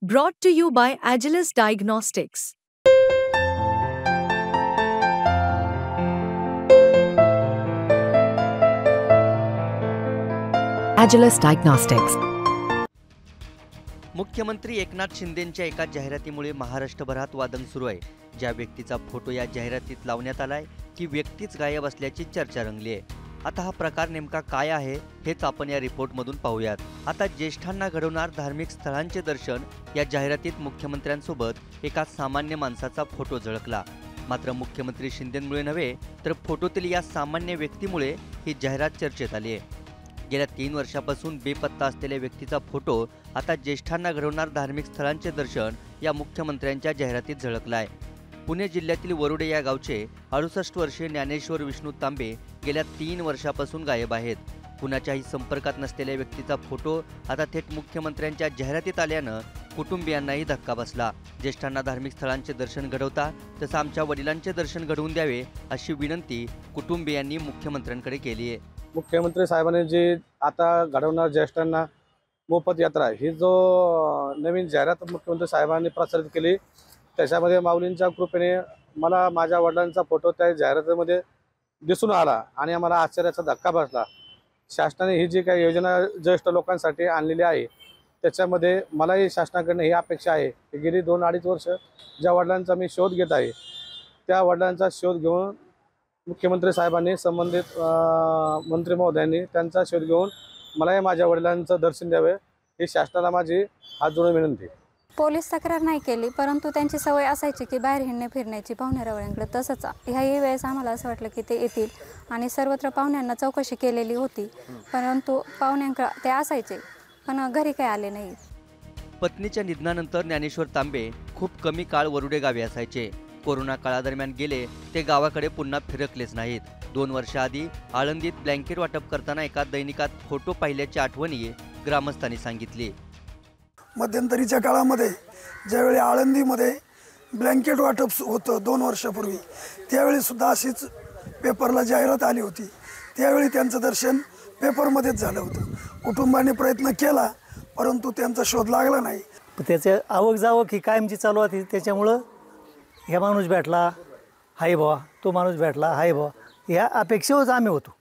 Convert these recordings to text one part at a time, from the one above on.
Brought to you by Agilus Diagnostics. Agilus Diagnostics. मुख्यमंत्री एकनाथ शिंदेंच्या एका जाहिरातीमुळे महाराष्ट्रभरात वादंग सुरू आहे. ज्या व्यक्तीचा फोटो या जाहिरातीत लावण्यात आलाय ती व्यक्तीच गायब असल्याची चर्चा रंगली आहे. आता हा प्रकार नेमका काय आहे हेच आपण या रिपोर्टमधून पाहूयात. आता ज्येष्ठांना घडवणार धार्मिक स्थळांचे दर्शन या जाहिरातीत मुख्यमंत्र्यांसोबत एका सामान्य माणसाचा फोटो झळकला. मात्र मुख्यमंत्री शिंदेंमुळे नव्हे तर फोटोतील या सामान्य व्यक्तीमुळे ही जाहिरात चर्चेत आली आहे. गेल्या 3 वर्षापासून बेपत्ता असलेल्या व्यक्तीचा फोटो आता ज्येष्ठांना घडवणार धार्मिक स्थळांचे दर्शन या मुख्यमंत्र्यांच्या जाहिरातीत झळकला आहे. पुणे जिल्ह्यातील वरुडे या गावचे 68 वर्षीय ज्ञानेश्वर विष्णू तांबे गेल्या 3 वर्षापासून गायब आहेत. कुणाच्याही संपर्कात नसलेल्या व्यक्तीचा फोटो आता थेट मुख्यमंत्र्यांच्या जाहिरातीत आल्यानं कुटुंबियांनाही धक्का बसला. ज्येष्ठांना धार्मिक स्थळांचे दर्शन घडवता तसं आमच्या वडिलांचे दर्शन घडवून द्यावे अशी विनंती कुटुंबियांनी मुख्यमंत्र्यांकडे केली आहे. मुख्यमंत्री साहेबांनी जी आता घडवणार ज्येष्ठांना मोफत यात्रा ही जो नवीन जाहिरात मुख्यमंत्री साहेबांनी प्रसारित केली त्याच्यामध्ये माऊलींच्या कृपेने मला माझ्या वडिलांचा फोटो त्या जाहिरातीमध्ये दिसून आला आणि आम्हाला आश्चर्याचा धक्का बसला. शासनाने ही जी काही योजना ज्येष्ठ लोकांसाठी आणलेली आहे त्याच्यामध्ये मलाही शासनाकडनं ही अपेक्षा आहे की गेली 2-2.5 वर्ष ज्या वडिलांचा मी शोध घेत आहे त्या वडिलांचा शोध घेऊन मुख्यमंत्री साहेबांनी संबंधित मंत्री महोदयांनी त्यांचा शोध घेऊन मलाही माझ्या वडिलांचं दर्शन द्यावे ही शासनाला माझी हात जोडून विनंती. पोलीस तक्रार नाही केली परंतु त्यांची सवय असायची की बाहेर हिंडणे फिरण्याची पाहुण्यारावळ्यांकडे. तसंच ह्याही वेळेस आम्हाला असं वाटलं की ते येतील आणि सर्वत्र पाहुण्यांना चौकशी केलेली होती परंतु पाहुण्यांकडे ते असायचे पण घरी काही आले नाही. पत्नीच्या निधनानंतर ज्ञानेश्वर तांबे खूप कमी काळ वरुडे गावी असायचे. कोरोना काळादरम्यान गेले ते गावाकडे पुन्हा फिरकलेच नाहीत. 2 वर्षाआधी आळंदीत ब्लँकेट वाटप करताना एका दैनिकात फोटो पाहिल्याची आठवणी ग्रामस्थांनी सांगितली. मध्यंतरीच्या काळामध्ये ज्यावेळी आळंदीमध्ये ब्लँकेट वाटप होतं 2 वर्षापूर्वी त्यावेळी सुद्धा अशीच पेपरला जाहिरात आली होती. त्यावेळी त्यांचं दर्शन पेपरमध्येच झालं होतं. कुटुंबाने प्रयत्न केला परंतु त्यांचा शोध लागला नाही. त्याचे आवक जावक ही कायमची चालू होती. त्याच्यामुळं ह्या माणूस भेटला हाय बुवा, तो माणूस भेटला हाय बुवा, ह्या अपेक्षेवरच आम्ही होतो.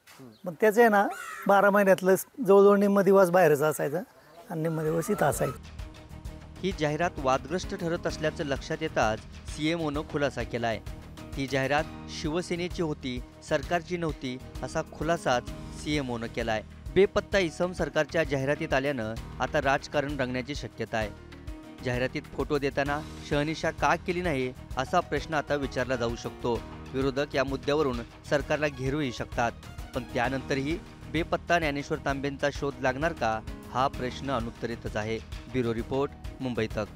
मग त्याचं आहे ना 12 महिन्यातलं जवळजवळ निम्मा दिवस बाहेरच असायचं आणि निम्मा दिवस इथं असायचं. ही जाहिरात वादग्रस्त ठरत असल्याचं लक्षात येताच CMOनं खुलासा केलाय. ही जाहिरात शिवसेनेची होती, सरकारची नव्हती असा खुलासाच CMOनं केलाय. बेपत्ता इसम सरकारच्या जाहिरातीत आल्यानं आता राजकारण रंगण्याची शक्यता आहे. जाहिरातीत फोटो देताना शहानिशा का केली नाही असा प्रश्न आता विचारला जाऊ शकतो. विरोधक या मुद्द्यावरून सरकारला घेरूही शकतात. पण त्यानंतरही बेपत्ता ज्ञानेश्वर तांबेंचा शोध लागणार का हा प्रश्न अनुत्तरितच आहे. ब्युरो रिपोर्ट, मुंबई तक.